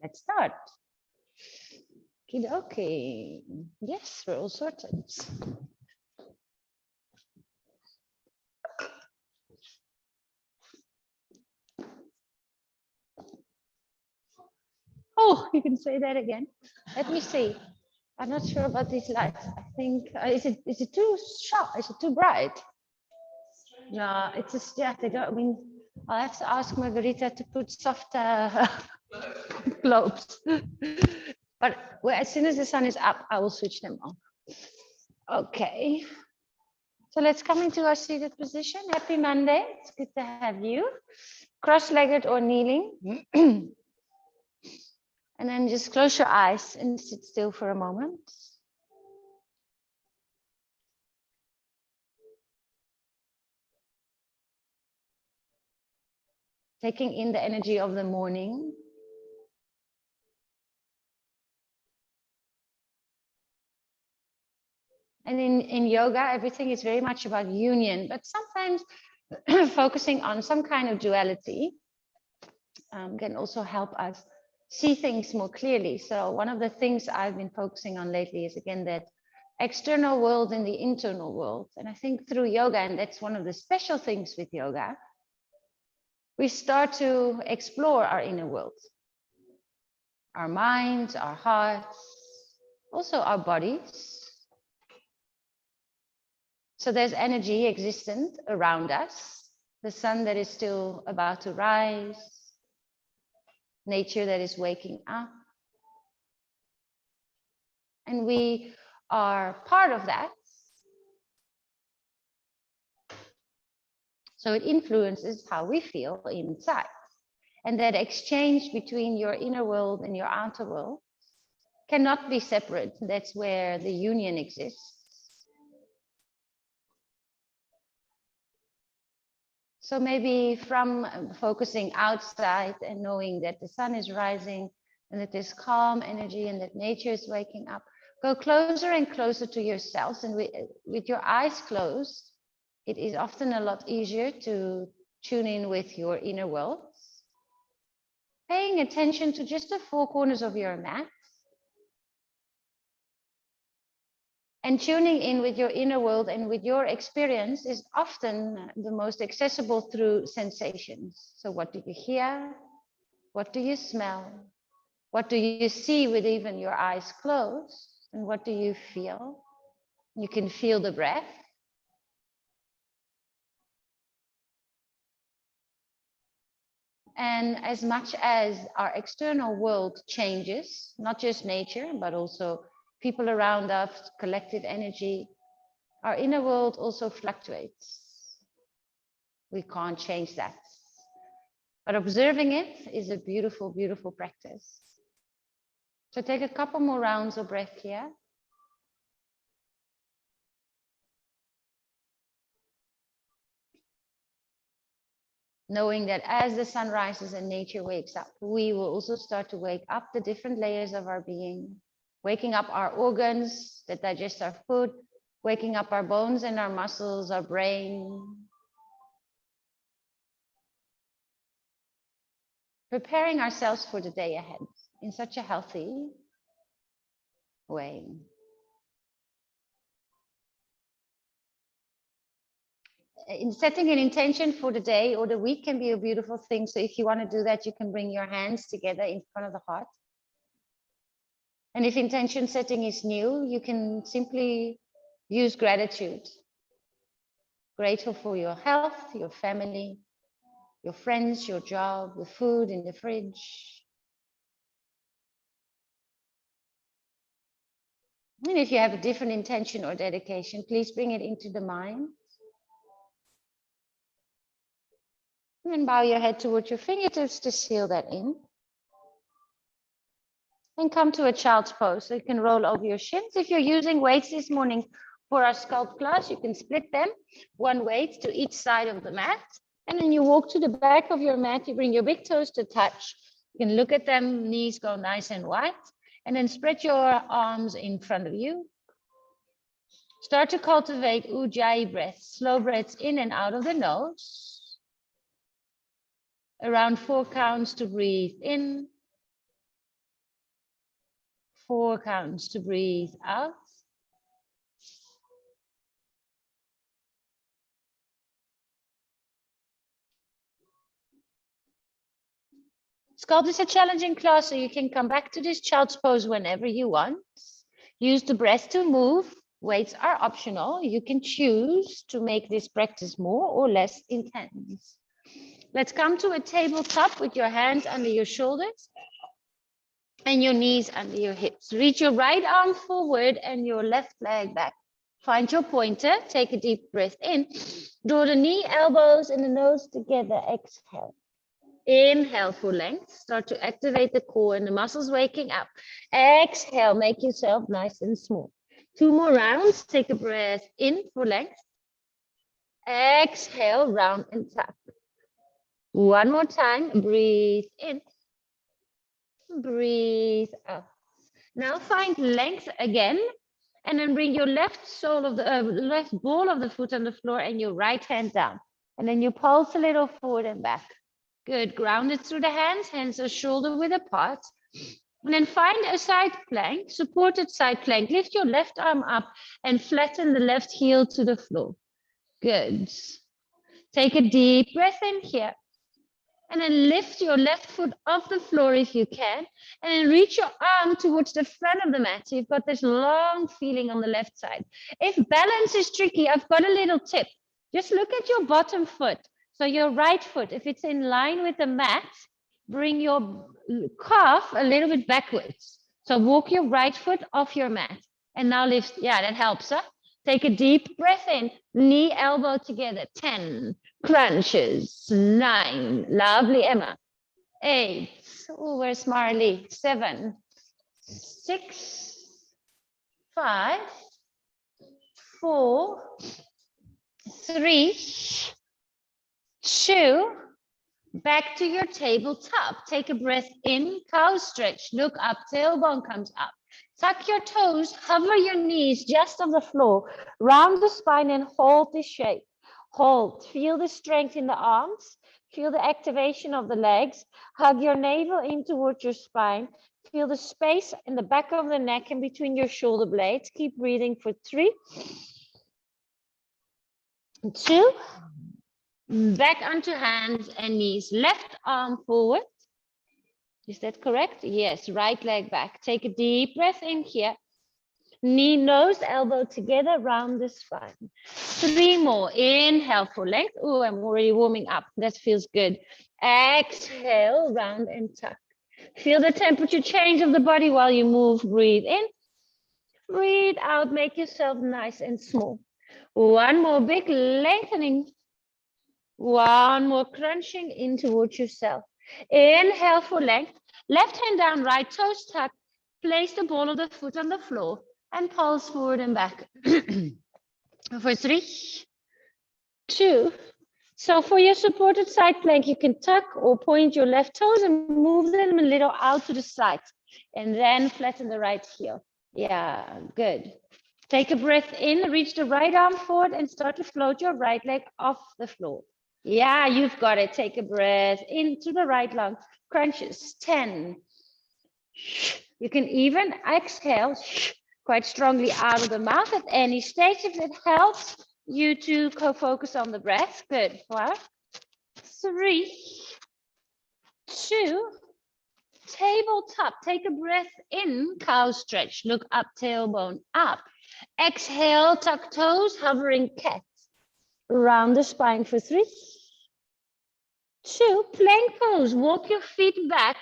Let's start. Okay. Yes, we're all sorted. Oh, you can say that again. Let me see. I'm not sure about these lights. I think is it too sharp? Is it too bright? No, it's just yeah. They don't. I mean, I'll have to ask Margarita to put softer globes. But as soon as the sun is up, I will switch them on. Okay. So let's come into our seated position. Happy Monday. It's good to have you. Cross-legged or kneeling. And then just close your eyes and sit still for a moment. Taking in the energy of the morning. And in yoga, everything is very much about union, but sometimes focusing on some kind of duality can also help us see things more clearly. So one of the things I've been focusing on lately is again that external world and the internal world. And I think through yoga, and that's one of the special things with yoga, we start to explore our inner world, our minds, our hearts, also our bodies. So there's energy existent around us, the sun that is still about to rise, nature that is waking up. And we are part of that. So it influences how we feel inside. And that exchange between your inner world and your outer world cannot be separate. That's where the union exists. So maybe from focusing outside and knowing that the sun is rising and that there's calm energy and that nature is waking up, go closer and closer to yourselves. And with your eyes closed, it is often a lot easier to tune in with your inner worlds. Paying attention to just the four corners of your mat. And tuning in with your inner world and with your experience is often the most accessible through sensations. So what do you hear? What do you smell? What do you see with even your eyes closed? And what do you feel? You can feel the breath. And as much as our external world changes, not just nature, but also people around us, collective energy, our inner world also fluctuates. We can't change that. But observing it is a beautiful, beautiful practice. So take a couple more rounds of breath here. Knowing that as the sun rises and nature wakes up, we will also start to wake up the different layers of our being, waking up our organs that digest our food, waking up our bones and our muscles, our brain. Preparing ourselves for the day ahead in such a healthy way. In setting an intention for the day or the week can be a beautiful thing. So if you want to do that, you can bring your hands together in front of the heart. And if intention setting is new, you can simply use gratitude. Grateful for your health, your family, your friends, your job, the food in the fridge. And if you have a different intention or dedication, please bring it into the mind. And then bow your head towards your fingertips to seal that in. And come to a child's pose. So you can roll over your shins. If you're using weights this morning for our Sculpt class, you can split them, one weight to each side of the mat. And then you walk to the back of your mat. You bring your big toes to touch. You can look at them, knees go nice and wide. And then spread your arms in front of you. Start to cultivate Ujjayi breaths, slow breaths in and out of the nose. Around 4 counts to breathe in 4 counts to breathe out. Sculpt is a challenging class, so you can come back to this child's pose whenever you want. Use the breath to move. Weights are optional. You can choose to make this practice more or less intense. Let's come to a tabletop with your hands under your shoulders and your knees under your hips. Reach your right arm forward and your left leg back. Find your pointer. Take a deep breath in. Draw the knee, elbows, and the nose together. Exhale. Inhale for length. Start to activate the core and the muscles waking up. Exhale. Make yourself nice and small. 2 more rounds. Take a breath in for length. Exhale, round and tuck. 1 more time. Breathe in. Breathe out. Now find length again. And then bring your left sole of the left ball of the foot on the floor and your right hand down. And then you pulse a little forward and back. Good. Ground it through the hands. Hands are shoulder width apart. And then find a side plank, supported side plank. Lift your left arm up and flatten the left heel to the floor. Good. Take a deep breath in here. And then lift your left foot off the floor if you can. And then reach your arm towards the front of the mat. So you've got this long feeling on the left side. If balance is tricky, I've got a little tip. Just look at your bottom foot. So your right foot, if it's in line with the mat, bring your calf a little bit backwards. So walk your right foot off your mat. And now lift. Yeah, that helps. Huh? Take a deep breath in. Knee, elbow together. 10. Crunches. 9. Lovely, Emma. 8. Oh, where's Marley? 7. 6. 5. 4. 3. 2. Back to your tabletop. Take a breath in. Cow stretch. Look up. Tailbone comes up. Tuck your toes. Hover your knees just on the floor. Round the spine and hold this shape. Hold. Feel the strength in the arms. Feel the activation of the legs. Hug your navel in towards your spine. Feel the space in the back of the neck and between your shoulder blades. Keep breathing for 3. 2. Back onto hands and knees. Left arm forward. Is that correct? Yes. Right leg back. Take a deep breath in here. Knee, nose, elbow together, round the spine. 3 more. Inhale for length. Oh, I'm already warming up. That feels good. Exhale, round and tuck. Feel the temperature change of the body while you move. Breathe in. Breathe out. Make yourself nice and small. 1 more big lengthening. 1 more crunching in towards yourself. Inhale for length. Left hand down, right toes tucked. Place the ball of the foot on the floor and pulse forward and back. For 3, 2. So for your supported side plank, you can tuck or point your left toes and move them a little out to the side. And then flatten the right heel. Yeah, good. Take a breath in, reach the right arm forward and start to float your right leg off the floor. Yeah, you've got it. Take a breath into the right lung. Crunches. 10. You can even exhale quite strongly out of the mouth at any stage if it helps you to focus on the breath. Good. 4, 3, 2. Tabletop. Take a breath in. Cow stretch. Look up, tailbone up. Exhale, tuck toes, hovering cat. Round the spine for 3, 2. Plank pose. Walk your feet back.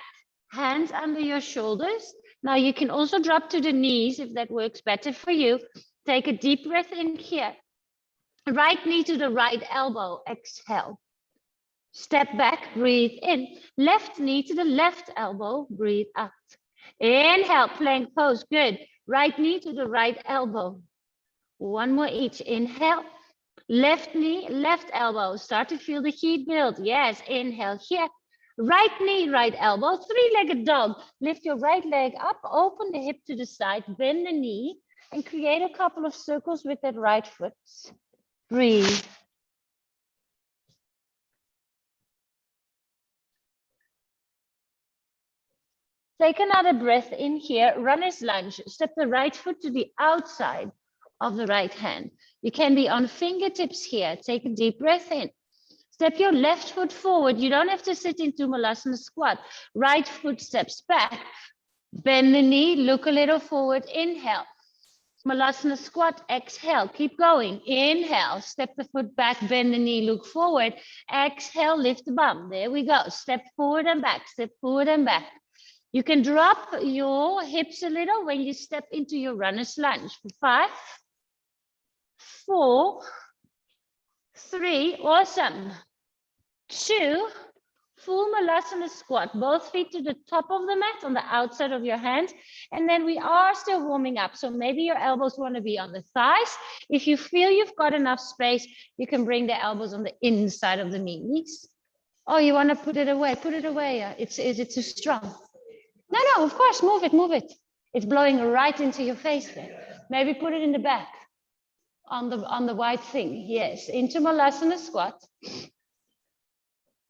Hands under your shoulders. Now you can also drop to the knees if that works better for you. Take a deep breath in here. Right knee to the right elbow. Exhale. Step back, breathe in. Left knee to the left elbow. Breathe out. Inhale, plank pose. Good. Right knee to the right elbow. 1 more each. Inhale. Left knee, left elbow. Start to feel the heat build. Yes. Inhale here. Right knee, right elbow. 3-legged dog. Lift your right leg up. Open the hip to the side. Bend the knee. And create a couple of circles with that right foot. Breathe. Take another breath in here, runner's lunge. Step the right foot to the outside of the right hand. You can be on fingertips here. Take a deep breath in. Step your left foot forward. You don't have to sit into Malasana squat. Right foot steps back. Bend the knee, look a little forward. Inhale. Malasana squat, exhale. Keep going. Inhale, step the foot back, bend the knee, look forward. Exhale, lift the bum. There we go. Step forward and back, step forward and back. You can drop your hips a little when you step into your runner's lunge. 5, 4, 3, awesome. 2, full Malasana squat, both feet to the top of the mat on the outside of your hands. And then we are still warming up. So maybe your elbows want to be on the thighs. If you feel you've got enough space, you can bring the elbows on the inside of the knees. Oh, you want to put it away? Put it away. Is it too strong? No, of course, move it. It's blowing right into your face there. Maybe put it in the back on the white thing. Yes, into Malasana squat.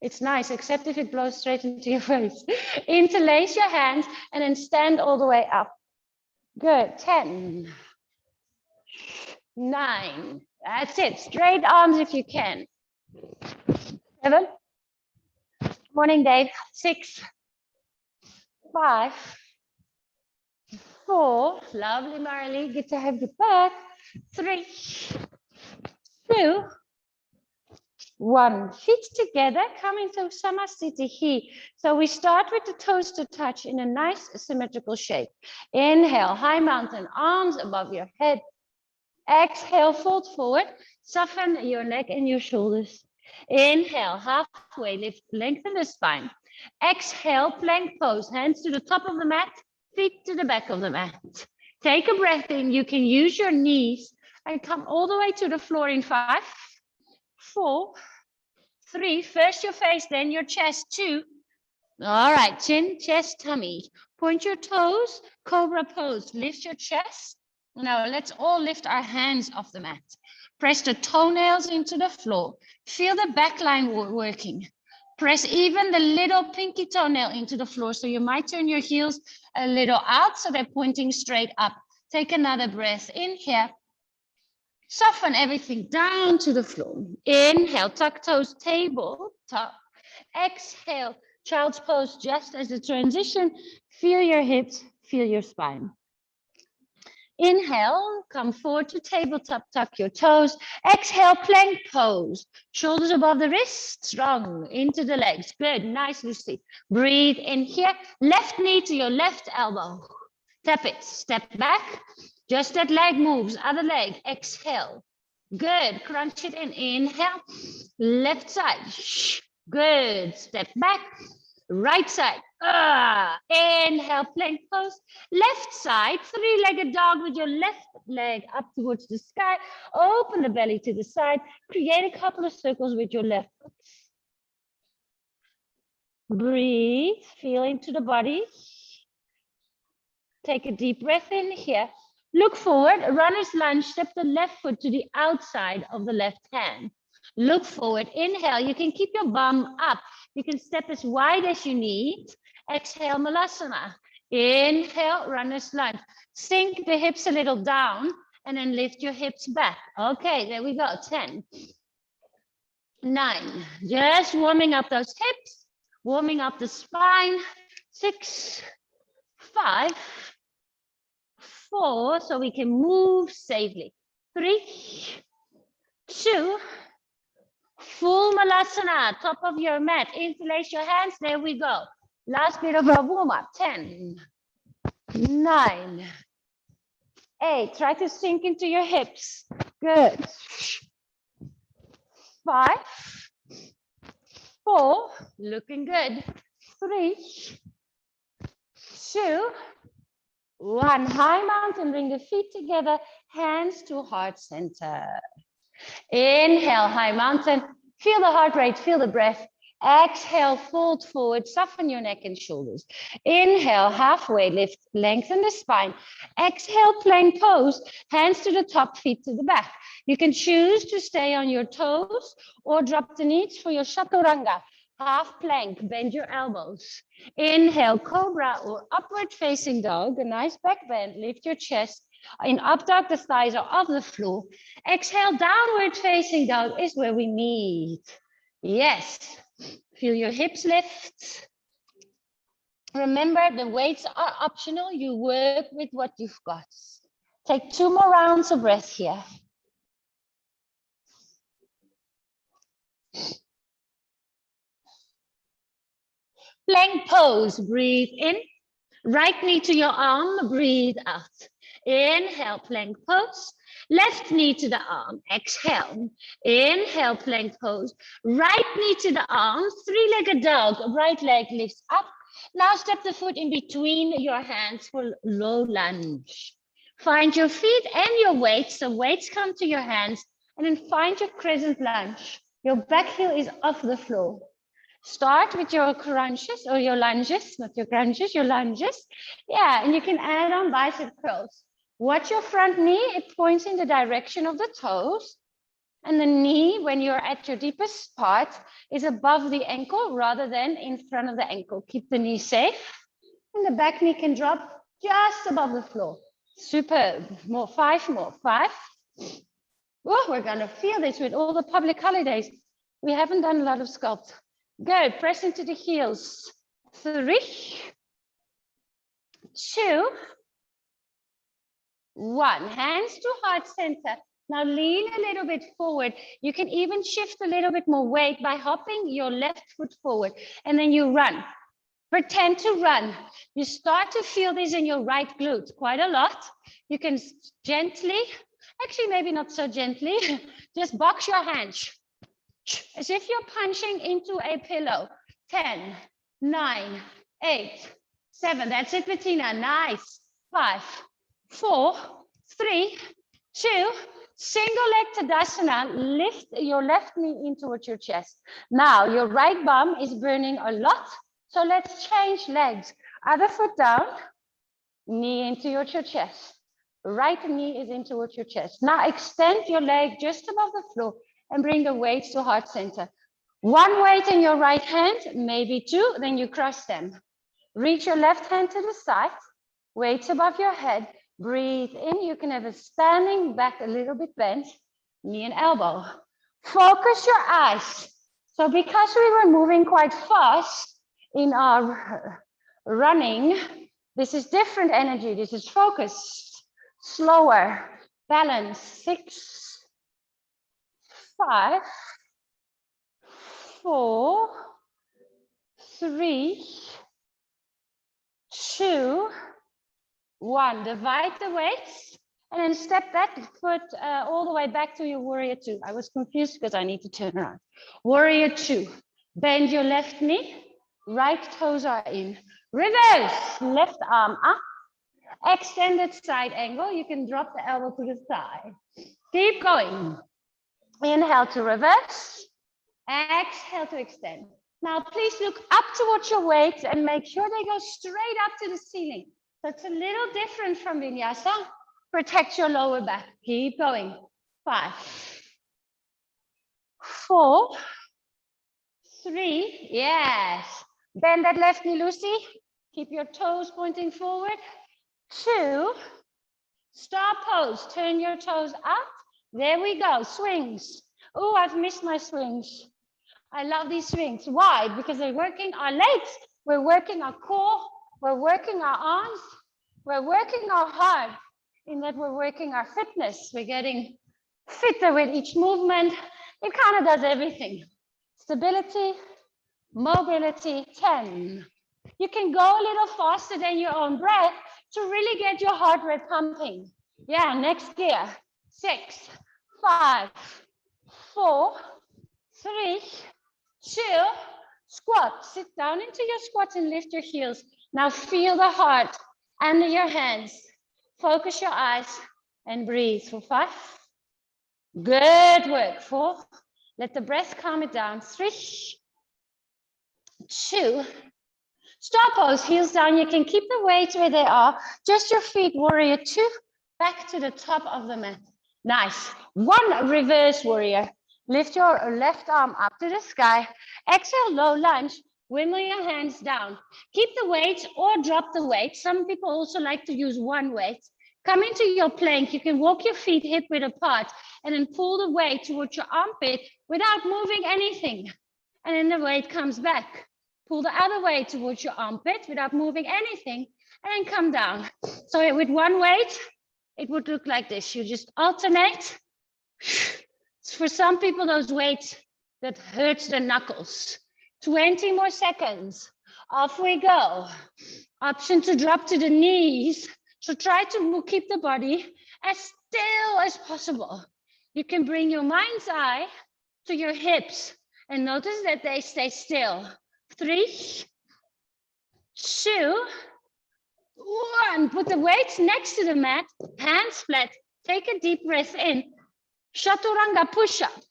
It's nice, except if it blows straight into your face. Interlace your hands and then stand all the way up. Good. 10, 9. That's it. Straight arms if you can. 7. Morning, Dave. 6, 5, 4. Lovely, Marley. Good to have you back. 3, 2, 1. Feet together, come into Samasthiti. So we start with the toes to touch in a nice symmetrical shape. Inhale, high mountain, arms above your head. Exhale, fold forward. Soften your neck and your shoulders. Inhale, halfway lift, lengthen the spine. Exhale, plank pose, hands to the top of the mat, feet to the back of the mat. Take a breath in. You can use your knees and come all the way to the floor in 5, 4, 3. First your face, then your chest. 2. All right, chin, chest, tummy. Point your toes, cobra pose. Lift your chest. Now let's all lift our hands off the mat. Press the toenails into the floor. Feel the back line working. Press even the little pinky toenail into the floor. So you might turn your heels a little out so they're pointing straight up. Take another breath in here. Soften everything down to the floor. Inhale, tuck toes, table top. Exhale, child's pose just as a transition. Feel your hips, feel your spine. Inhale, come forward to tabletop, tuck your toes. Exhale, plank pose. Shoulders above the wrists, strong into the legs. Good, nice, Lucy. Breathe in here. Left knee to your left elbow. Tap it, step back. Just that leg moves, other leg, exhale. Good, crunch it in, inhale. Left side, good, step back. Right side, inhale, plank pose. Left side, 3-legged dog with your left leg up towards the sky. Open the belly to the side. Create a couple of circles with your left foot. Breathe, feel into the body. Take a deep breath in here. Look forward, runner's lunge, step the left foot to the outside of the left hand. Look forward, inhale, you can keep your bum up. You can step as wide as you need. Exhale, Malasana. Inhale, runner's lunge. Sink the hips a little down and then lift your hips back. Okay, there we go, 10, 9. Just warming up those hips, warming up the spine. 6, 5, 4, so we can move safely. 3, 2, full Malasana, top of your mat. Interlace your hands, there we go. Last bit of a warm up. 10, 9, 8. Try to sink into your hips. Good. 5, 4, looking good. 3, 2, 1. High mountain, bring the feet together, hands to heart center. Inhale, high mountain. Feel the heart rate, feel the breath. Exhale, fold forward, soften your neck and shoulders. Inhale, halfway lift, lengthen the spine. Exhale, plank pose, hands to the top, feet to the back. You can choose to stay on your toes or drop the knees for your chaturanga. Half plank, bend your elbows. Inhale, cobra or upward facing dog, a nice back bend, lift your chest. In up dog, the thighs are off the floor. Exhale, downward facing dog is where we meet. Yes, feel your hips lift. Remember, the weights are optional. You work with what you've got. Take 2 more rounds of breath here. Plank pose, breathe in. Right knee to your arm, breathe out. Inhale, plank pose. Left knee to the arm, exhale. Inhale, plank pose. Right knee to the arm, 3-legged dog. Right leg lifts up. Now step the foot in between your hands for low lunge. Find your feet and your weights. So weights come to your hands, and then find your crescent lunge. Your back heel is off the floor. Start with your crunches or your lunges, not your crunches, your lunges. Yeah, and you can add on bicep curls. Watch your front knee, it points in the direction of the toes. And the knee, when you're at your deepest part, is above the ankle rather than in front of the ankle. Keep the knee safe. And the back knee can drop just above the floor. Superb. More, 5 more, 5. Oh, we're gonna feel this with all the public holidays. We haven't done a lot of sculpt. Good, press into the heels. 3, 2, 1. Hands to heart center. Now lean a little bit forward. You can even shift a little bit more weight by hopping your left foot forward. And then you run. Pretend to run. You start to feel this in your right glute quite a lot. You can gently, actually maybe not so gently, just box your hands. As if you're punching into a pillow. 10, 9, 8, 7. That's it, Bettina. Nice. 5, 4, 3, 2. Single leg Tadasana. Lift your left knee in towards your chest. Now your right bum is burning a lot. So let's change legs. Other foot down. Knee in towards your chest. Right knee is in towards your chest. Now extend your leg just above the floor. And bring the weights to heart center. 1 weight in your right hand, maybe 2, then you cross them. Reach your left hand to the side, weights above your head, breathe in. You can have a standing back, a little bit bent, knee and elbow. Focus your eyes. So because we were moving quite fast in our running, this is different energy. This is focused, slower, balance. 6, 5, 4, 3, 2, 1. Divide the weights and then step that foot all the way back to your warrior 2. I was confused because I need to turn around. Warrior 2. Bend your left knee. Right toes are in. Reverse. Left arm up. Extended side angle. You can drop the elbow to the thigh. Keep going. Inhale to reverse, exhale to extend. Now, please look up towards your weights and make sure they go straight up to the ceiling. So it's a little different from vinyasa. Protect your lower back. Keep going. 5, 4, 3. Yes. Bend that left knee, Lucy. Keep your toes pointing forward. 2. Star pose. Turn your toes up. There we go, swings. Oh, I've missed my swings. I love these swings. Why? Because they're working our legs, we're working our core, we're working our arms, we're working our heart, in that we're working our fitness. We're getting fitter with each movement. It kind of does everything. Stability, mobility, 10. You can go a little faster than your own breath to really get your heart rate pumping. Yeah, next gear. 6, 5, 4, 3, 2, squat. Sit down into your squat and lift your heels. Now feel the heart under your hands. Focus your eyes and breathe for 5. Good work. 4. Let the breath calm it down. 3, 2. Star pose, heels down. You can keep the weights where they are. Just your feet, warrior 2, back to the top of the mat. Nice. 1 reverse warrior. Lift your left arm up to the sky. Exhale, low lunge. Wimble your hands down. Keep the weight or drop the weight. Some people also like to use one weight. Come into your plank. You can walk your feet hip width apart and then pull the weight towards your armpit without moving anything. And then the weight comes back. Pull the other way towards your armpit without moving anything and then come down. So with one weight, it would look like this. You just alternate. For some people, those weights that hurts the knuckles. 20 more seconds. Off we go. Option to drop to the knees. So try to keep the body as still as possible. You can bring your mind's eye to your hips and notice that they stay still. 3, 2, 1. Put the weights next to the mat, hands flat. Take a deep breath in. Chaturanga push-up.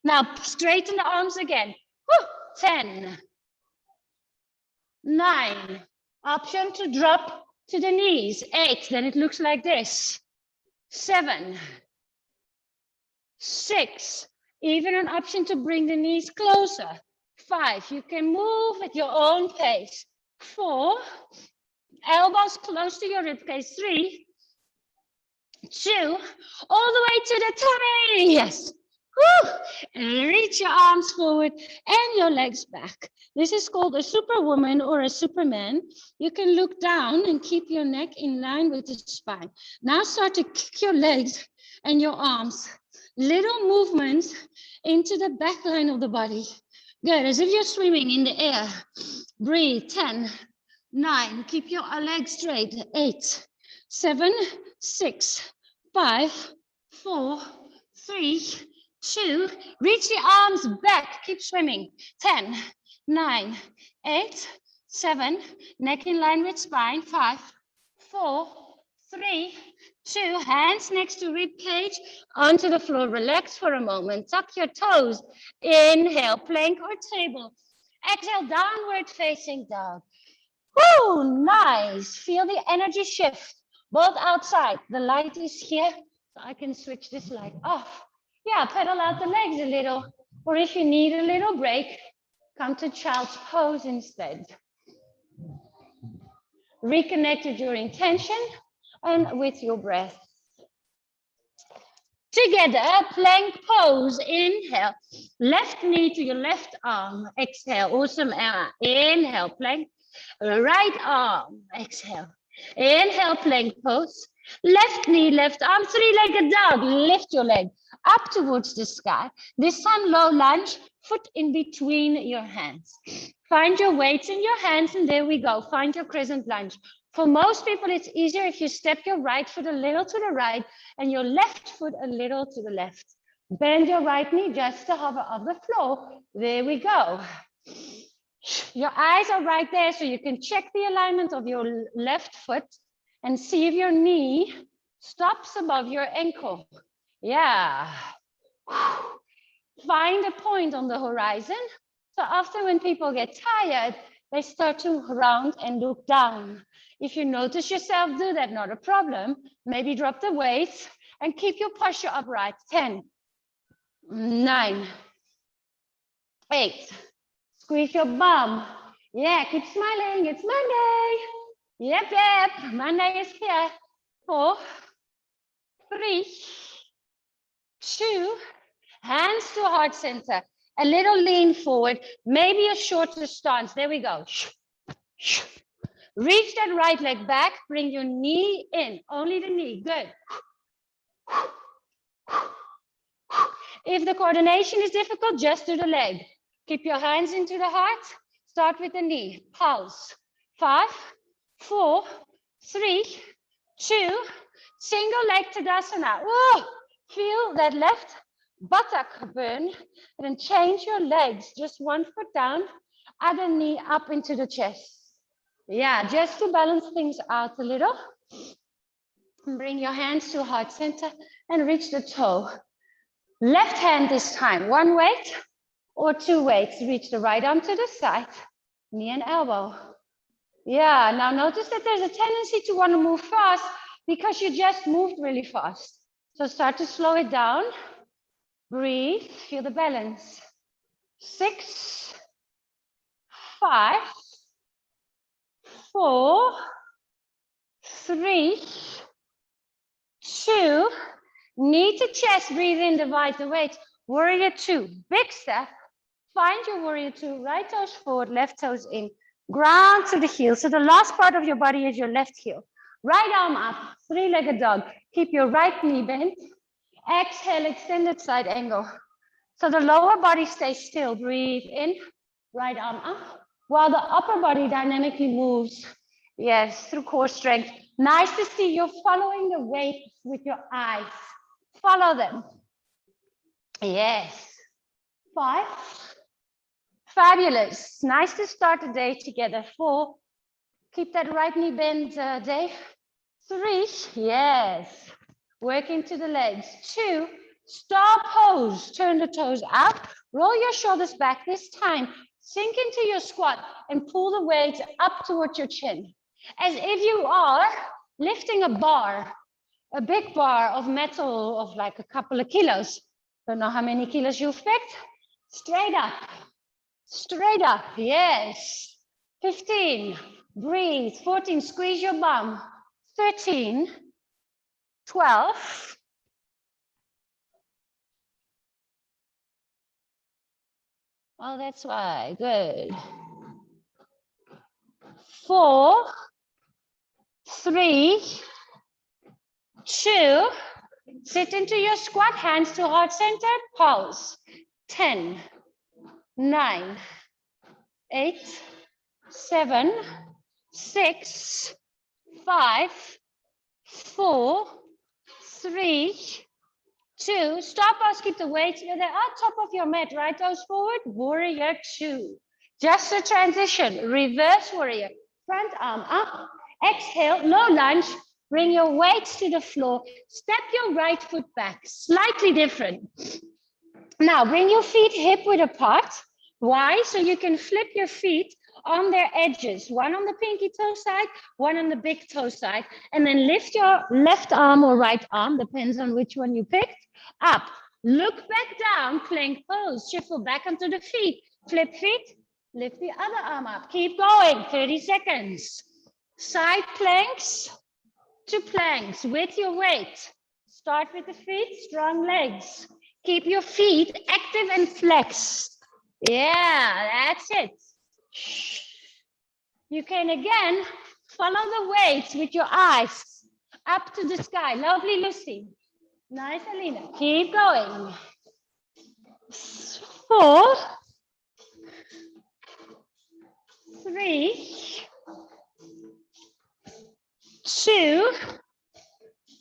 Now straighten the arms again. Woo! 10, 9. Option to drop to the knees. 8. Then it looks like this. 7, 6. Even an option to bring the knees closer. 5. You can move at your own pace. 4. Elbows close to your ribcage. 3, 2. All the way to the tummy. Yes. Woo. And reach your arms forward and your legs back. This is called a superwoman or a superman. You can look down and keep your neck in line with the spine. Now start to kick your legs and your arms. Little movements into the back line of the body. Good, as if you're swimming in the air. Breathe. 10, 9. Keep your legs straight. 8, 7, 6, 5, 4, 3, 2. Reach the arms back. Keep swimming. 10, 9, 8, 7. Neck in line with spine. 5, 4, 3, 2. Hands next to rib cage onto the floor. Relax for a moment. Tuck your toes. Inhale, plank or table. Exhale, downward facing dog. Woo, nice. Feel the energy shift. Both outside. The light is here, so I can switch this light off. Yeah, pedal out the legs a little. Or if you need a little break, come to child's pose instead. Reconnect with your intention and with your breath. Together, plank pose. Inhale. Left knee to your left arm. Exhale. Awesome, Emma. Inhale, plank. Right arm. Exhale. Inhale, plank pose. Left knee, left arm, three-legged dog. Lift your leg up towards the sky. This time, low lunge, foot in between your hands. Find your weights in your hands, and there we go. Find your crescent lunge. For most people, it's easier if you step your right foot a little to the right and your left foot a little to the left. Bend your right knee just to hover off the floor. There we go. Your eyes are right there, so you can check the alignment of your left foot and see if your knee stops above your ankle. Yeah. Find a point on the horizon. So often when people get tired, they start to round and look down. If you notice yourself do that, not a problem. Maybe drop the weights and keep your posture upright. 10, 9, 8. Squeeze your bum. Yeah, keep smiling. It's Monday. Yep. Monday is here. 4, 3, 2. Hands to heart center. A little lean forward. Maybe a shorter stance. There we go. Reach that right leg back. Bring your knee in. Only the knee. Good. If the coordination is difficult, just do the leg. Keep your hands into the heart. Start with the knee. Pulse. 5, 4, 3, 2. Single leg Tadasana. Whoa! Feel that left buttock burn. And then change your legs. Just one foot down. Other knee up into the chest. Yeah, just to balance things out a little. Bring your hands to heart center and reach the toe. Left hand this time. One weight or 2 weights. Reach the right arm to the side. Knee and elbow. Yeah, now notice that there's a tendency to want to move fast because you just moved really fast. So start to slow it down. Breathe, feel the balance. 6, 5, 4, 3, 2, knee to chest, breathe in, divide the weight. Warrior 2, big step. Find your warrior 2, right toes forward, left toes in. Ground to the heel. So the last part of your body is your left heel. Right arm up, three-legged dog. Keep your right knee bent. Exhale, extended side angle. So the lower body stays still. Breathe in, right arm up, while the upper body dynamically moves. Yes, through core strength. Nice to see you're following the weight with your eyes. Follow them. Yes. 5. Fabulous. Nice to start the day together. 4. Keep that right knee bent, Dave. 3. Yes. Working to the legs. 2. Star pose. Turn the toes out. Roll your shoulders back. This time, sink into your squat and pull the weight up towards your chin. As if you are lifting a bar, a big bar of metal of like a couple of kilos. Don't know how many kilos you've picked. Straight up. Straight up. Yes. 15. Breathe. 14. Squeeze your bum. 13. 12. Oh, that's why. Good. 4, 3, 2. Sit into your squat. Hands to heart center. Pulse. 10, 9, 8, 7, 6, 5, 4, 3, 2. Stop us. Keep the weights where they are. Top of your mat. Right toes forward. Warrior 2. Just a transition. Reverse warrior. Front arm up. Exhale. Low lunge. Bring your weights to the floor. Step your right foot back. Slightly different. Now bring your feet hip width apart. Why? So you can flip your feet on their edges. One on the pinky toe side, one on the big toe side. And then lift your left arm or right arm, depends on which one you picked, up. Look back down, plank pose. Shuffle back onto the feet. Flip feet, lift the other arm up. Keep going, 30 seconds. Side planks to planks with your weight. Start with the feet, strong legs. Keep your feet active and flexed. Yeah, that's it. You can again follow the weights with your eyes up to the sky. Lovely, Lucy. Nice, Alina. Keep going. 4, 3, 2,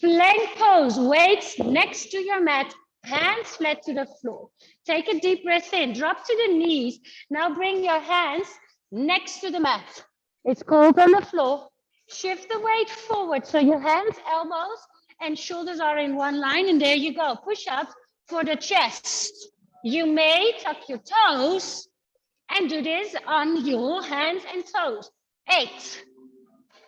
plank pose. Weights next to your mat. Hands flat to the floor. Take a deep breath in. Drop to the knees. Now bring your hands next to the mat. It's cold on the floor. Shift the weight forward so your hands, elbows, and shoulders are in one line. And there you go. Push up for the chest. You may tuck your toes and do this on your hands and toes. 8,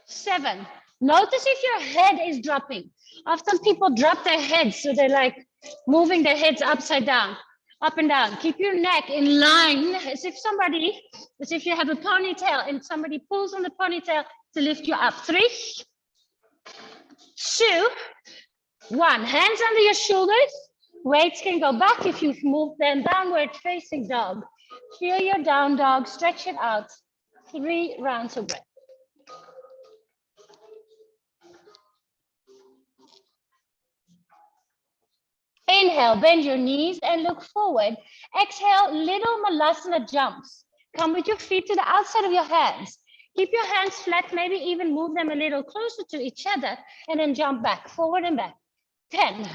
7. Notice if your head is dropping. Often people drop their heads, so they're like moving their heads upside down, up and down. Keep your neck in line as if you have a ponytail and somebody pulls on the ponytail to lift you up. 3, 2, 1. Hands under your shoulders. Weights can go back if you've moved them. Downward facing dog. Feel your down dog. Stretch it out. 3 rounds of breath. Inhale, bend your knees and look forward. Exhale, little Malasana jumps. Come with your feet to the outside of your hands. Keep your hands flat, maybe even move them a little closer to each other, and then jump back, forward and back. 10.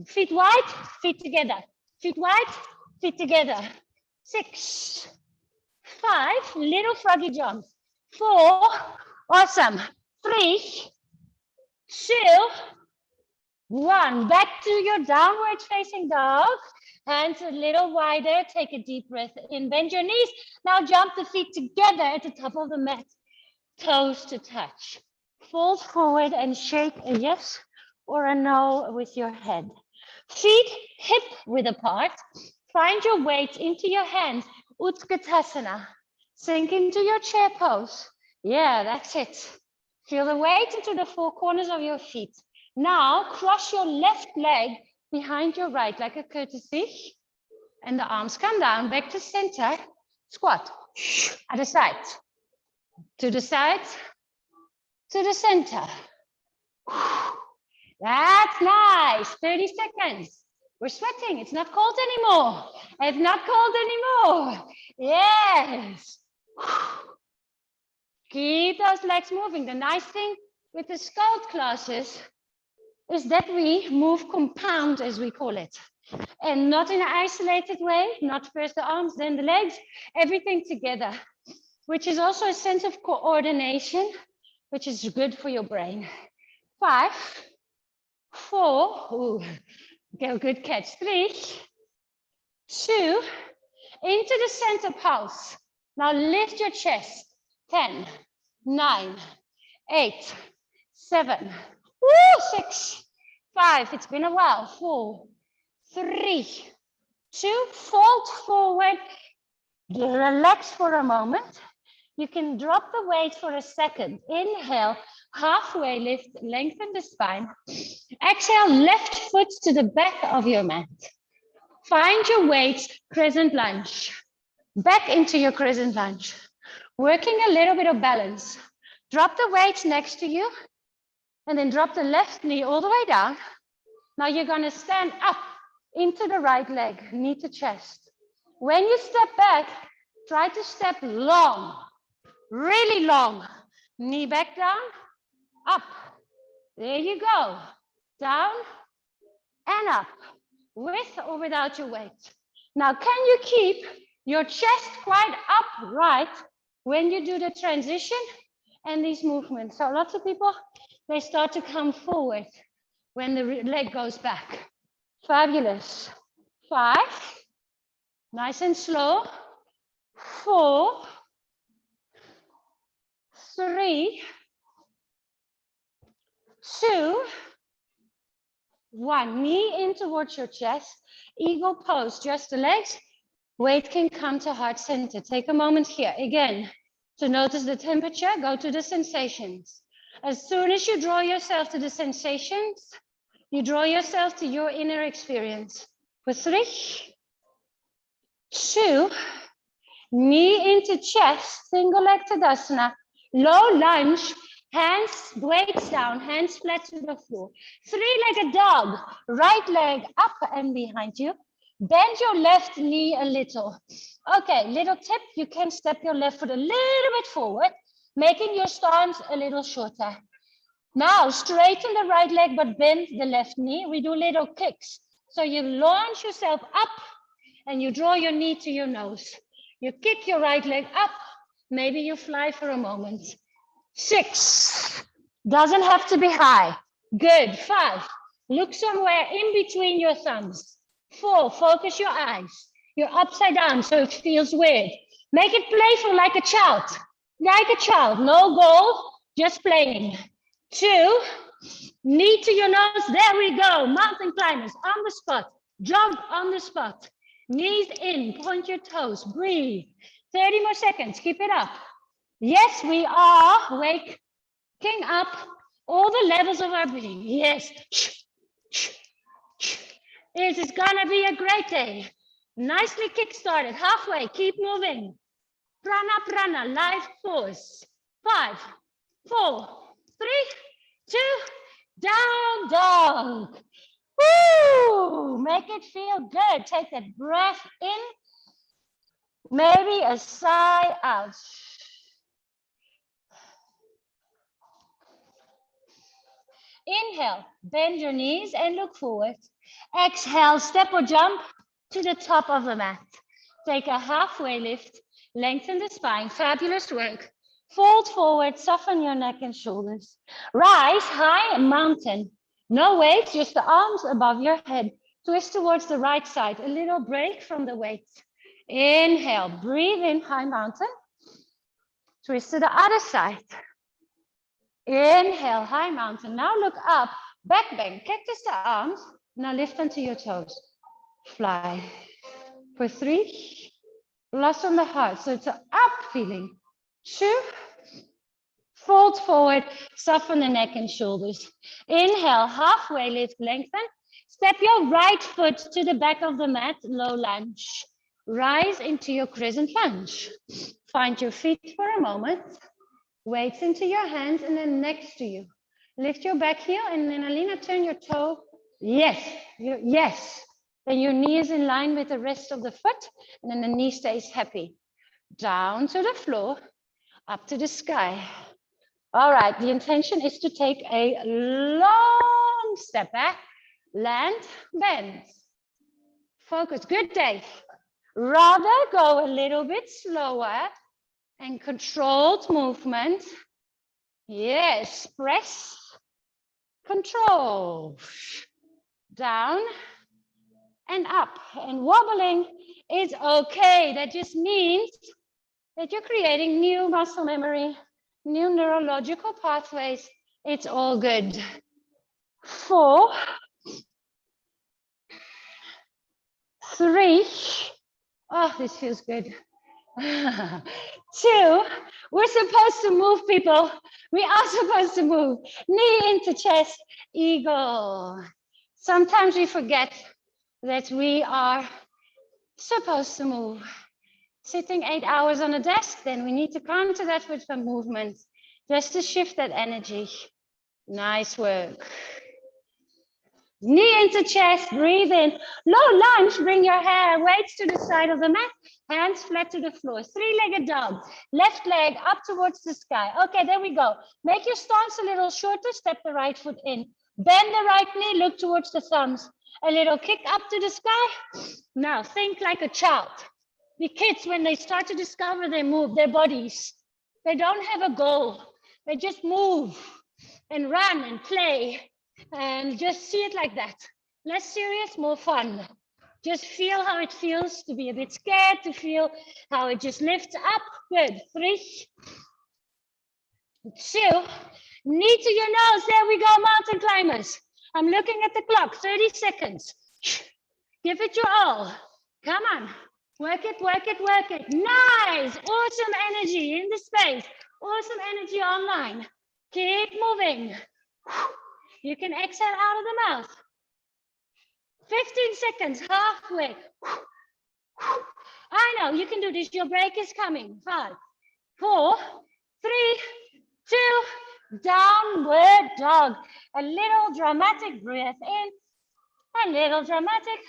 Feet wide, feet together. Feet wide, feet together. 6, 5, little froggy jumps. 4, awesome. 3, 2, 1. Back to your downward facing dog. Hands a little wider. Take a deep breath in. Bend your knees. Now jump the feet together at the top of the mat. Toes to touch. Fold forward and shake a yes or a no with your head. Feet hip width apart. Find your weight into your hands. Utkatasana. Sink into your chair pose. Yeah, that's it. Feel the weight into the four corners of your feet. Now cross your left leg behind your right like a courtesy. And the arms come down, back to center. Squat. Other side. To the side. To the center. That's nice. 30 seconds. We're sweating. It's not cold anymore. It's not cold anymore. Yes. Keep those legs moving. The nice thing with the Sculpt classes is that we move compound, as we call it. And not in an isolated way, not first the arms, then the legs, everything together, which is also a sense of coordination, which is good for your brain. 5, 4, ooh, okay, good catch. 3, 2, into the center pulse. Now lift your chest. 10, 9, 8, 7, woo, 6, 5. It's been a while. 4, 3, 2, fold forward. Relax for a moment. You can drop the weight for a second. Inhale, halfway lift, lengthen the spine. Exhale, left foot to the back of your mat. Find your weight, crescent lunge. Back into your crescent lunge. Working a little bit of balance. Drop the weights next to you and then drop the left knee all the way down. Now you're going to stand up into the right leg, knee to chest. When you step back, try to step long, really long. Knee back down, up. There you go. Down and up, with or without your weight. Now, can you keep your chest quite upright when you do the transition and these movements? So lots of people, they start to come forward when the leg goes back. Fabulous. 5, nice and slow. 4, 3, 2, 1. Knee in towards your chest. Eagle pose, just the legs. Weight can come to heart center. Take a moment here again to notice the temperature. Go to the sensations. As soon as you draw yourself to the sensations, you draw yourself to your inner experience. For 3, 2, knee into chest, single leg Tadasana, low lunge, hands, weights down, hands flat to the floor. 3-legged dog, right leg up and behind you. Bend your left knee a little. Okay, little tip, you can step your left foot a little bit forward, making your stance a little shorter. Now, straighten the right leg, but bend the left knee. We do little kicks. So you launch yourself up and you draw your knee to your nose. You kick your right leg up. Maybe you fly for a moment. 6, doesn't have to be high. Good. 5, look somewhere in between your thumbs. 4, focus your eyes. You're upside down, so it feels weird. Make it playful like a child. Like a child, no goal, just playing. 2, knee to your nose. There we go. Mountain climbers on the spot. Jump on the spot. Knees in, point your toes, breathe. 30 more seconds, keep it up. Yes, we are waking up all the levels of our being. Yes. It is gonna be a great day. Nicely kick-started, halfway, keep moving. Prana, prana, life force. 5, 4, 3, 2, down dog. Woo! Make it feel good. Take that breath in. Maybe a sigh out. Inhale, bend your knees and look forward. Exhale, step or jump to the top of the mat. Take a halfway lift, lengthen the spine. Fabulous work. Fold forward, soften your neck and shoulders. Rise high, mountain. No weight, just the arms above your head. Twist towards the right side, a little break from the weight. Inhale, breathe in, high mountain. Twist to the other side. Inhale, high mountain. Now look up, back bend, cactus the arms. Now lift onto your toes. Fly. For 3. Loss on the heart. So it's an up feeling. 2. Fold forward. Soften the neck and shoulders. Inhale. Halfway lift. Lengthen. Step your right foot to the back of the mat. Low lunge. Rise into your crescent lunge. Find your feet for a moment. Weights into your hands and then next to you. Lift your back heel and then Alina, turn your toe. Yes, yes. Then your knee is in line with the rest of the foot and then the knee stays happy. Down to the floor, up to the sky. All right, the intention is to take a long step back, land, bend. Focus, good day. Rather go a little bit slower and controlled movement. Yes, press, control, down and up. And wobbling is okay. That just means that you're creating new muscle memory, new neurological pathways. It's all good. 4, 3. Oh, this feels good. 2, we're supposed to move, people. We are supposed to move. Knee into chest, eagle. Sometimes we forget that we are supposed to move. Sitting 8 hours on a desk, then we need to counter that with some movement, just to shift that energy. Nice work. Knee into chest, breathe in. Low lunge, bring your weights to the side of the mat, hands flat to the floor. 3-legged dog, left leg up towards the sky. Okay, there we go. Make your stance a little shorter, step the right foot in. Bend the right knee, look towards the thumbs. A little kick up to the sky. Now think like a child. The kids, when they start to discover they move their bodies, they don't have a goal. They just move and run and play. And just see it like that. Less serious, more fun. Just feel how it feels to be a bit scared, to feel how it just lifts up. Good. 3, 2, knee to your nose. There we go, mountain climbers. I'm looking at the clock, 30 seconds. Give it your all. Come on. Work it, work it, work it. Nice. Awesome energy in the space. Awesome energy online. Keep moving. You can exhale out of the mouth. 15 seconds, halfway. I know, you can do this. Your break is coming. 5, 4, 3, 2, downward dog. A little dramatic breath in, a little dramatic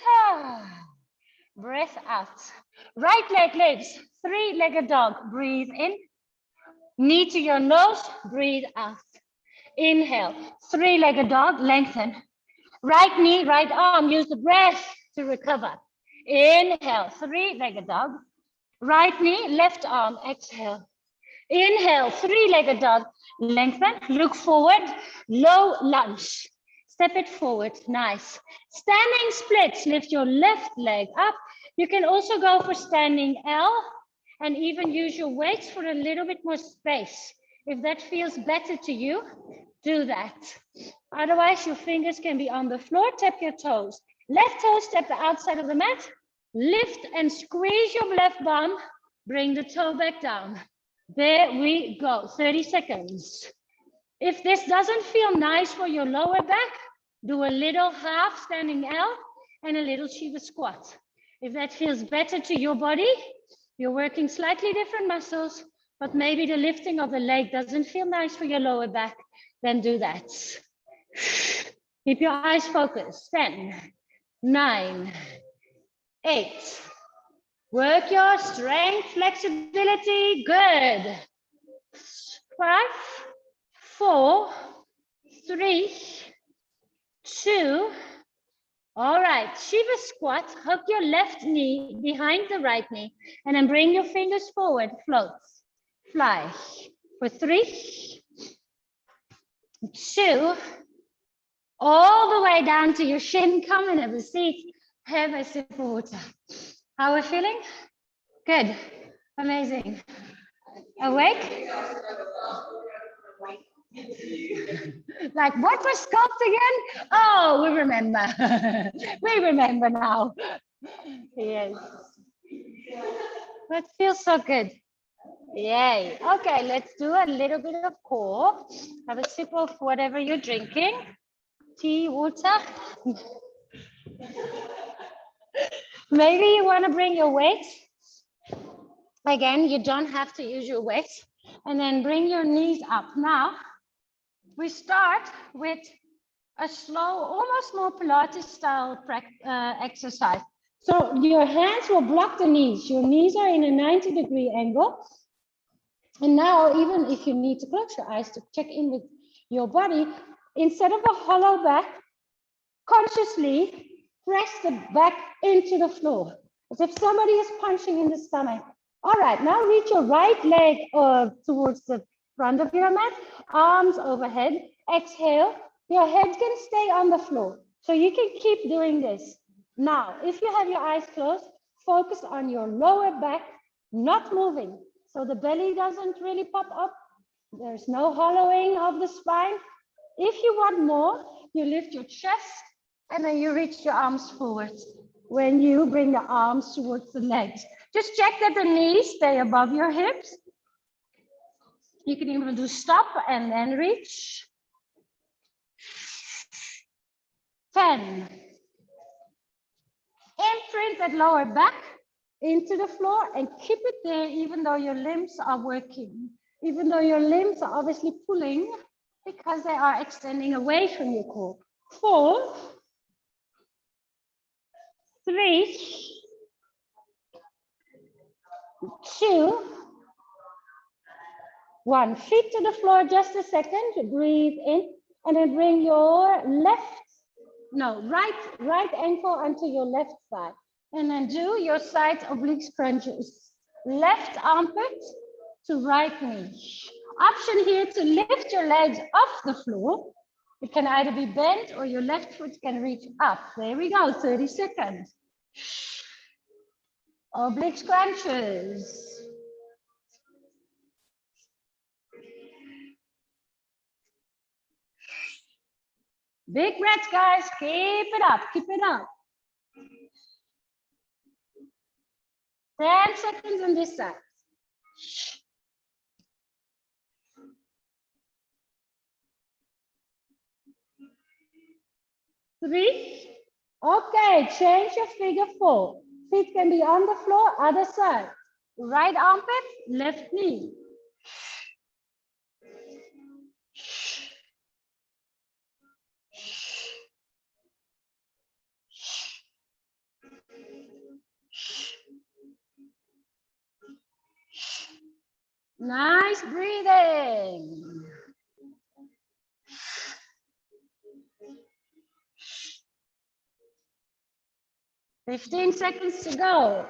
breath out. Right leg lifts, 3-legged dog. Breathe in. Knee to your nose, breathe out. Inhale, 3-legged dog, lengthen. Right knee, right arm, use the breath to recover. Inhale, 3-legged dog. Right knee, left arm, exhale. Inhale, 3-legged dog, lengthen, look forward, low lunge. Step it forward, nice. Standing splits, lift your left leg up. You can also go for standing L and even use your weights for a little bit more space. If that feels better to you, do that. Otherwise, your fingers can be on the floor. Tap your toes. Left toe, step the outside of the mat. Lift and squeeze your left bum. Bring the toe back down. There we go. 30 seconds. If this doesn't feel nice for your lower back, do a little half standing L and a little Shiva squat. If that feels better to your body, you're working slightly different muscles, but maybe the lifting of the leg doesn't feel nice for your lower back, then do that. Keep your eyes focused. 10, 9, 8. Work your strength, flexibility. Good. 5, 4, 3, 2. All right, Shiva squat. Hook your left knee behind the right knee and then bring your fingers forward. Float. Fly. For 3, 2, all the way down to your shin. Come and have a seat. Have a sip of water. How are we feeling? Good. Amazing. Awake? Like, what was Sculpt again? Oh, we remember. We remember now. Yes. That feels so good. Yay. Okay, let's do a little bit of core. Have a sip of whatever you're drinking. Tea, water. Maybe you want to bring your weight. Again, you don't have to use your weight. And then bring your knees up. Now, we start with a slow, almost more Pilates style exercise. So your hands will block the knees. Your knees are in a 90-degree angle. And now, even if you need to close your eyes to check in with your body, instead of a hollow back, consciously press the back into the floor, as if somebody is punching in the stomach. All right, now reach your right leg towards the front of your mat, arms overhead. Exhale, your head can stay on the floor. So you can keep doing this. Now, if you have your eyes closed, focus on your lower back, not moving. So the belly doesn't really pop up. There's no hollowing of the spine. If you want more, you lift your chest and then you reach your arms forward. When you bring the arms towards the legs, just check that the knees stay above your hips. You can even do stop and then reach. 10. Imprint that lower back into the floor and keep it there even though your limbs are working. Even though your limbs are obviously pulling because they are extending away from your core. 4, 3, 2, 1. Feet to the floor, just a second. Breathe in and then bring your right ankle onto your left side. And then do your side oblique crunches. Left armpit to right knee. Option here to lift your legs off the floor. It can either be bent or your left foot can reach up. There we go, 30 seconds. Oblique crunches. Big breaths, guys. Keep it up. Keep it up. 10 seconds on this side. Three. Okay, change your figure 4. Feet can be on the floor, other side. Right armpit, left knee. Nice breathing. Fifteen seconds to go.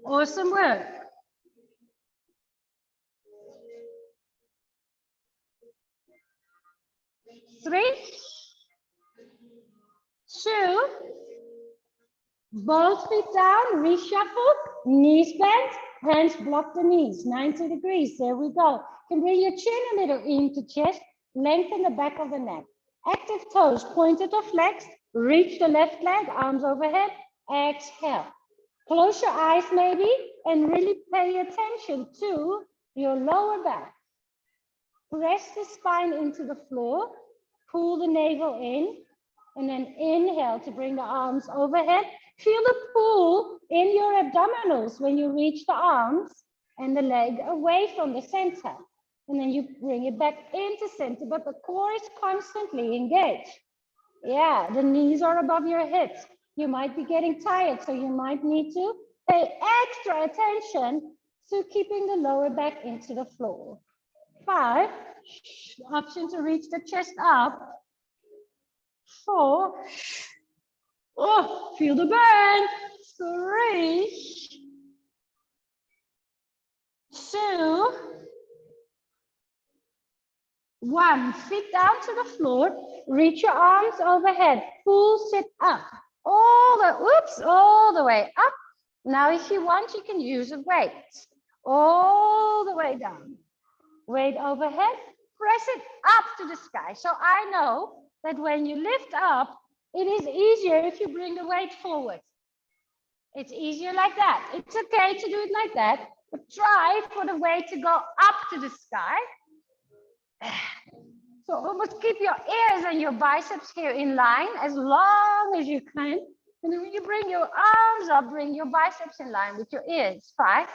Awesome work. 3, 2, both feet down, reshuffle, knees bent, hands block the knees, 90 degrees, there we go. You can bring your chin a little into chest, lengthen the back of the neck. Active toes, pointed or flexed, reach the left leg, arms overhead, exhale. Close your eyes maybe, and really pay attention to your lower back. Press the spine into the floor, pull the navel in, and then inhale to bring the arms overhead. Feel the pull in your abdominals when you reach the arms and the leg away from the center. And then you bring it back into center, but the core is constantly engaged. Yeah, the knees are above your hips. You might be getting tired, so you might need to pay extra attention to keeping the lower back into the floor. 5, option to reach the chest up. 4, oh, feel the burn. 3, 2, 1. Feet down to the floor. Reach your arms overhead. Full sit up. All the way up. Now, if you want, you can use a weight. All the way down. Weight overhead. press it up to the sky. So I know that when you lift up, it is easier if you bring the weight forward. It's easier like that. It's okay to do it like that, but try for the weight to go up to the sky. So almost keep your ears and your biceps here in line as long as you can. And then when you bring your arms up, bring your biceps in line with your ears. 5,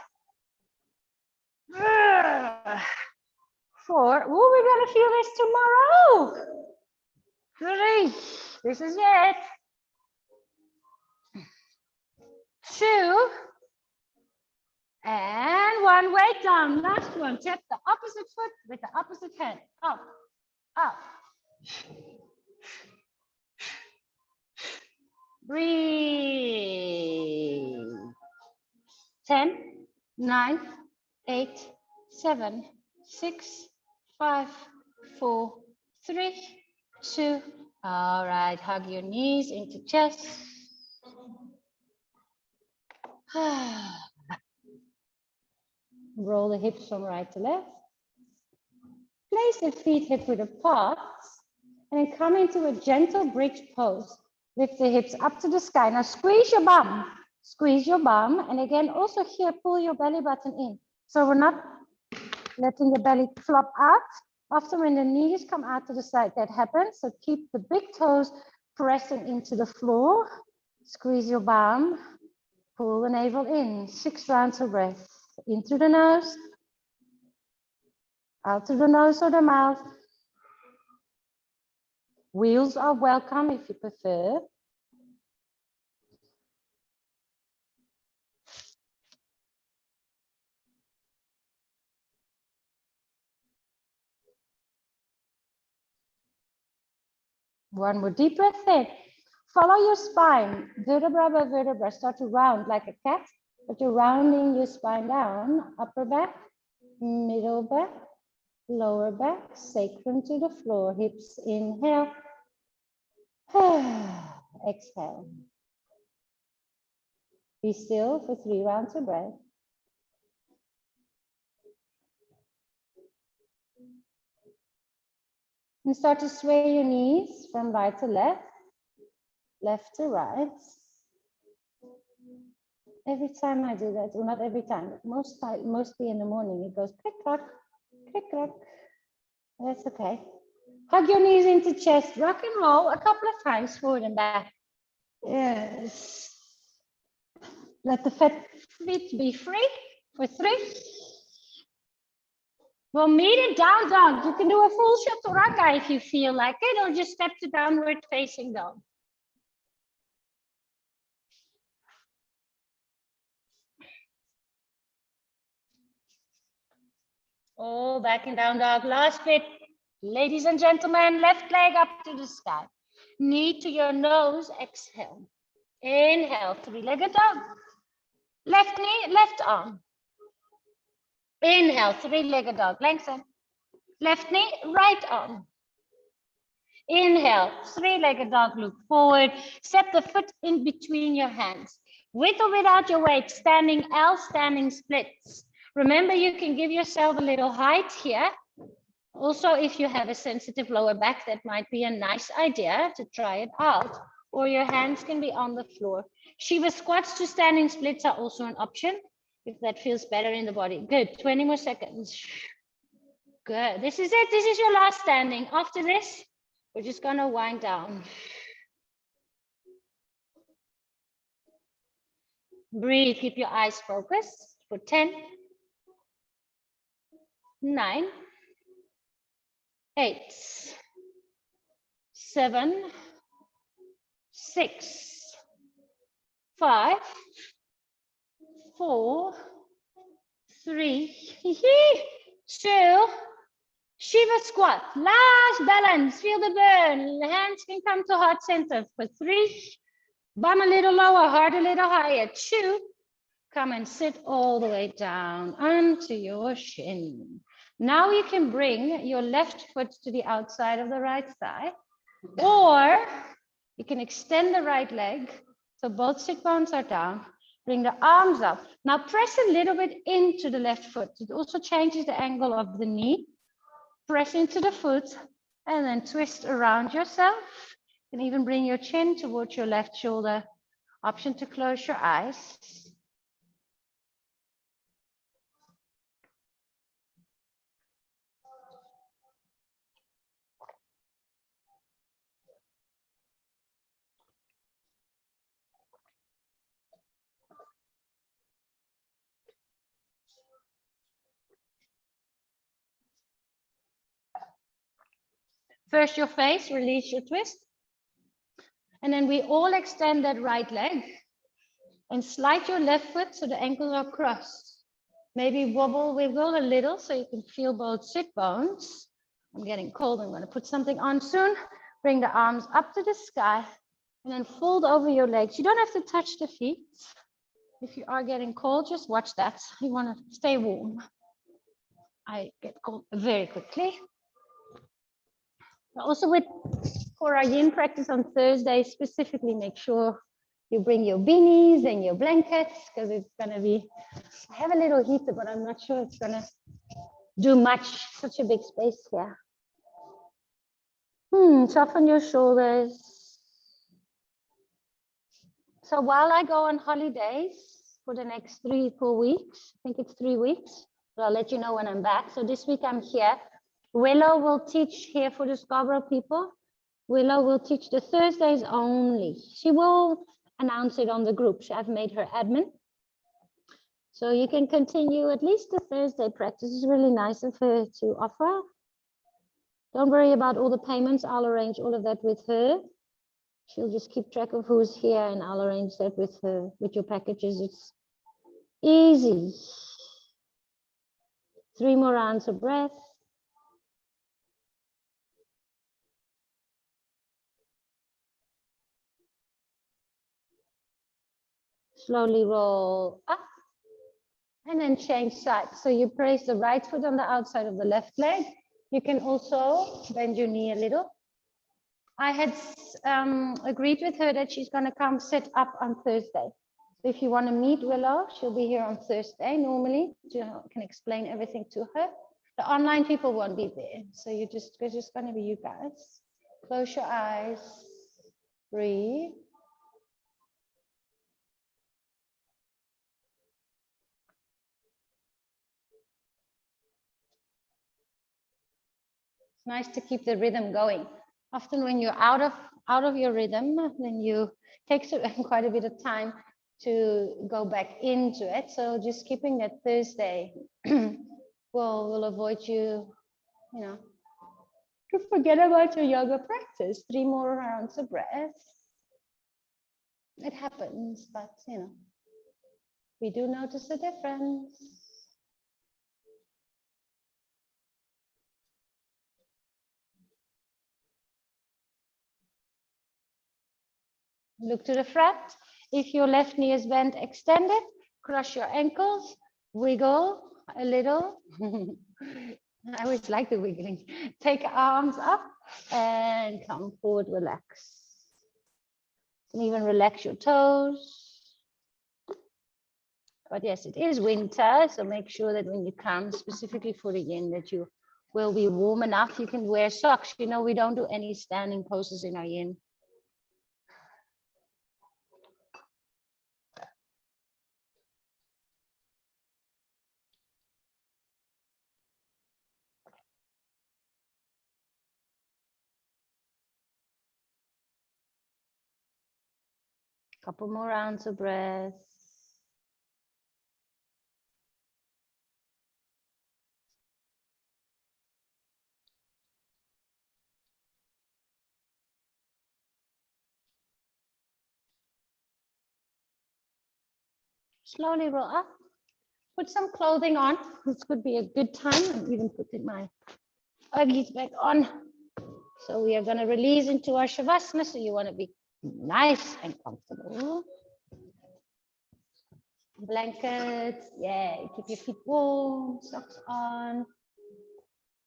4. Oh, we're gonna feel this tomorrow. 3. This is it. 2. And 1. Weight down. Last one. Tap the opposite foot with the opposite hand. Up, up. Breathe. 10, 9, 8, 7, 6, 5, 4, 3, 2. All right, hug your knees into chest. Roll the hips from right to left. Place the feet hip width apart and then come into a gentle bridge pose. Lift the hips up to the sky. Now squeeze your bum. Squeeze your bum. And again, also here, pull your belly button in. So we're not letting the belly flop out. Often when the knees come out to the side, that happens. So keep the big toes pressing into the floor. Squeeze your bum. Pull the navel in. 6 rounds of breath. In through the nose. Out through the nose or the mouth. Wheels are welcome if you prefer. One more deep breath in. Follow your spine, vertebra by vertebra. Start to round like a cat, but you're rounding your spine down. Upper back, middle back, lower back, sacrum to the floor. Hips inhale. Exhale. Be still for 3 rounds of breath. And start to sway your knees from right to left, left to right. Every time I do that, well, not every time, but mostly in the morning, it goes click, clack, click, clack. That's okay. Hug your knees into chest, rock and roll a couple of times forward and back. Yes. Let the feet be free for 3. We'll meet in down dog. You can do a full chaturanga if you feel like it, or just step to downward facing dog. Oh, back in down dog. Last bit. Ladies and gentlemen, left leg up to the sky. Knee to your nose. Exhale. Inhale. 3-legged dog. Left knee, left arm. Inhale. 3-legged dog. Lengthen. Left knee, right arm. Inhale. 3-legged dog. Look forward. Step the foot in between your hands. With or without your weight. Standing L, standing splits. Remember, you can give yourself a little height here. Also, if you have a sensitive lower back, that might be a nice idea to try it out. Or your hands can be on the floor. Shiva squats to standing splits are also an option, if that feels better in the body. Good, 20 more seconds. Good, this is it. This is your last standing. After this, we're just gonna wind down. Breathe, keep your eyes focused for 10, 9, 8, 7, 6, 5, 4, 3, 2, Shiva squat. Last balance. Feel the burn. The hands can come to heart center for 3. Bum a little lower, heart a little higher. 2. Come and sit all the way down onto your shin. Now you can bring your left foot to the outside of the right thigh, or you can extend the right leg so both sit bones are down. Bring the arms up. Now press a little bit into the left foot. It also changes the angle of the knee. Press into the foot and then twist around yourself. You can even bring your chin towards your left shoulder. Option to close your eyes. First your face, release your twist. And then we all extend that right leg and slide your left foot so the ankles are crossed. Maybe wiggle a little so you can feel both sit bones. I'm getting cold, I'm going to put something on soon. Bring the arms up to the sky and then fold over your legs. You don't have to touch the feet. If you are getting cold, just watch that. You want to stay warm. I get cold very quickly. Also for our yin practice on Thursday, specifically make sure you bring your beanies and your blankets because it's going to be, I have a little heater, but I'm not sure it's going to do much. Such a big space here. Soften your shoulders. So while I go on holidays for the next 3-4 weeks, I think it's 3 weeks, but I'll let you know when I'm back. So this week I'm here. Willow will teach here for the Scarborough people. Willow will teach the Thursdays only. She will announce it on the group. I've made her admin. So you can continue at least the Thursday practice. It's really nice of her to offer. Don't worry about all the payments. I'll arrange all of that with her. She'll just keep track of who's here and I'll arrange that with her, with your packages. It's easy. 3 more rounds of breath. Slowly roll up and then change sides. So you place the right foot on the outside of the left leg. You can also bend your knee a little. I had agreed with her that she's going to come sit up on Thursday. So if you want to meet Willow, she'll be here on Thursday normally. You can explain everything to her. The online people won't be there. So it's just going to be you guys. Close your eyes. Breathe. It's nice to keep the rhythm going. Often when you're out of your rhythm, then you take quite a bit of time to go back into it. So just keeping that Thursday will avoid you, to forget about your yoga practice. 3 more rounds of breath. It happens, but we do notice a difference. Look to the front. If your left knee is bent, extend it. Cross your ankles. Wiggle a little. I always like the wiggling. Take arms up and come forward, relax. You can even relax your toes. But yes, it is winter, so make sure that when you come, specifically for the yin, that you will be warm enough. You can wear socks. We don't do any standing poses in our yin. Couple more rounds of breath. Slowly roll up. Put some clothing on. This could be a good time. I'm even putting my Uggies back on. So we are going to release into our Shavasana. So you want to be nice and comfortable. Blankets, yeah, keep your feet warm, socks on.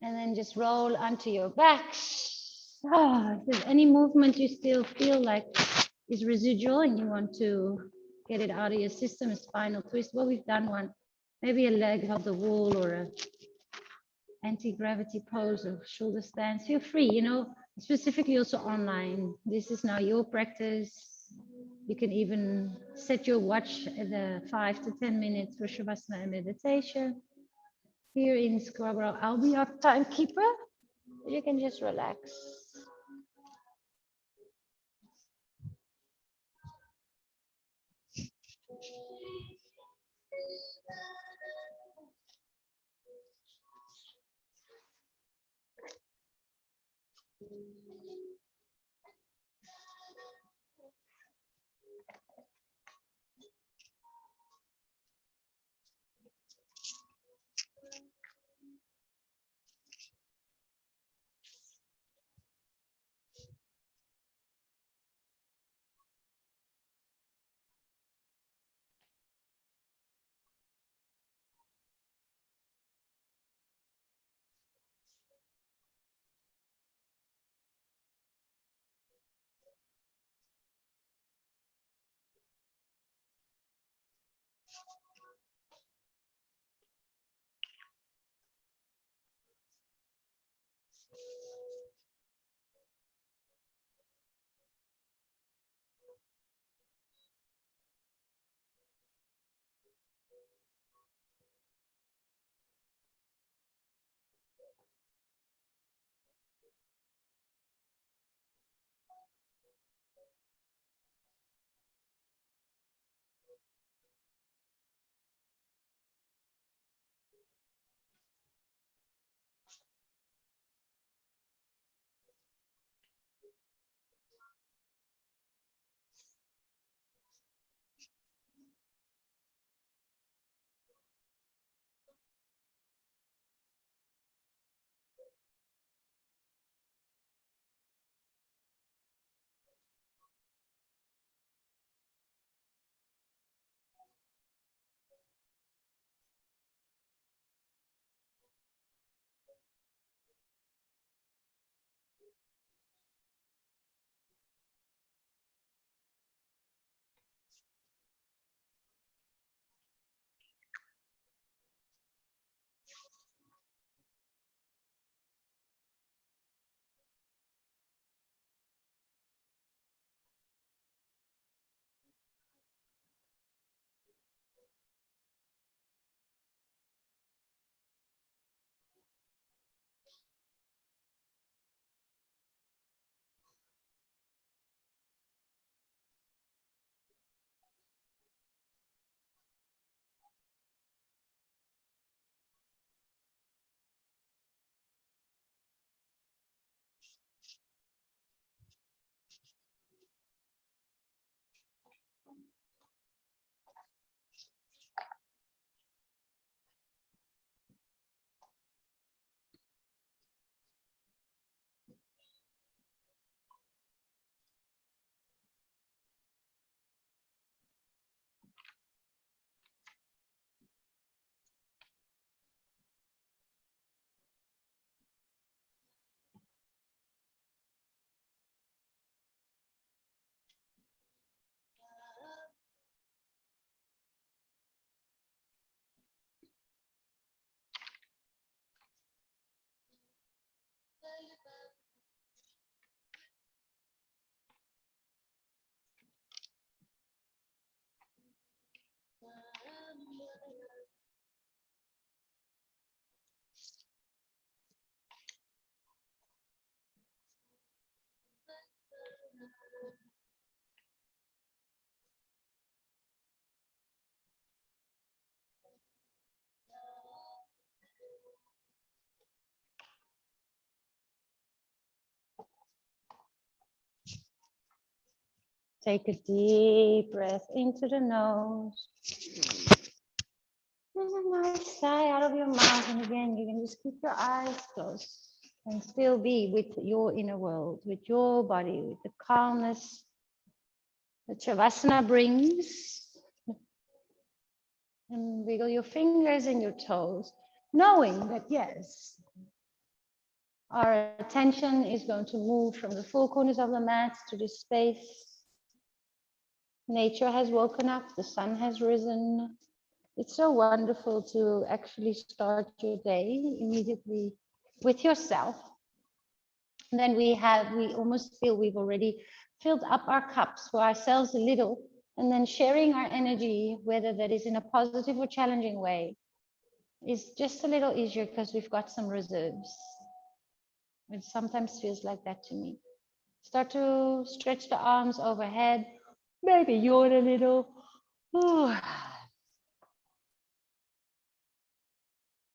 And then just roll onto your back. If there's any movement you still feel like is residual and you want to get it out of your system, a spinal twist. Well, we've done one, maybe a leg of the wall or anti-gravity pose or shoulder stands. Feel free, you know, specifically also online. This is now your practice. You can even set your watch at the 5 to 10 minutes for Shavasana and meditation. Here in Scarborough, I'll be your timekeeper. You can just relax. Take a deep breath into the nose. And a nice sigh out of your mouth. And again, you can just keep your eyes closed and still be with your inner world, with your body, with the calmness that Shavasana brings. And wiggle your fingers and your toes, knowing that yes, our attention is going to move from the four corners of the mat to this space. Nature has woken up, the sun has risen. It's so wonderful to actually start your day immediately with yourself. And then we almost feel we've already filled up our cups for ourselves a little, and then sharing our energy, whether that is in a positive or challenging way, is just a little easier because we've got some reserves. It sometimes feels like that to me. Start to stretch the arms overhead, maybe yawn a little. Ooh.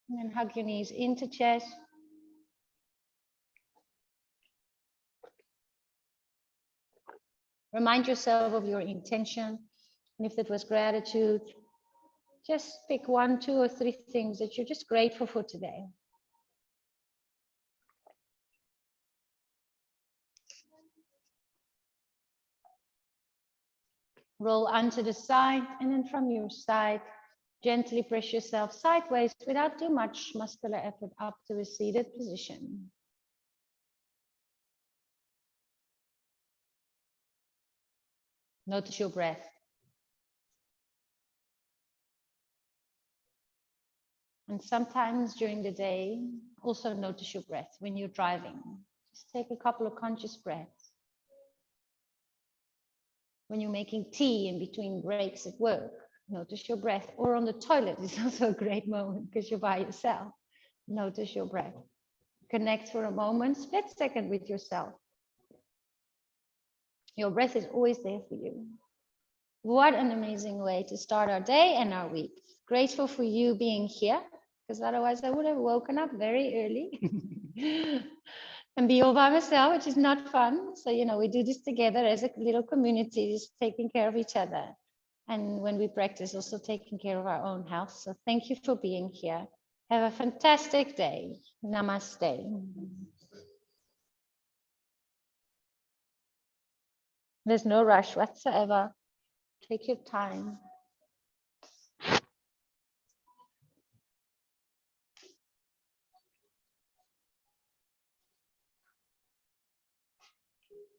And then hug your knees into chest. Remind yourself of your intention. And if it was gratitude, just pick 1, 2, or 3 things that you're just grateful for today. Roll onto the side, and then from your side, gently press yourself sideways without too much muscular effort up to a seated position. Notice your breath. And sometimes during the day, also notice your breath when you're driving. Just take a couple of conscious breaths. When you're making tea in between breaks at work, notice your breath. Or on the toilet is also a great moment because you're by yourself. Notice your breath. Connect for a moment, split second with yourself. Your breath is always there for you. What an amazing way to start our day and our week. Grateful for you being here, because otherwise I would have woken up very early and be all by myself, which is not fun. So, we do this together as a little community, just taking care of each other. And when we practice, also taking care of our own health. So thank you for being here. Have a fantastic day. Namaste. There's no rush whatsoever. Take your time.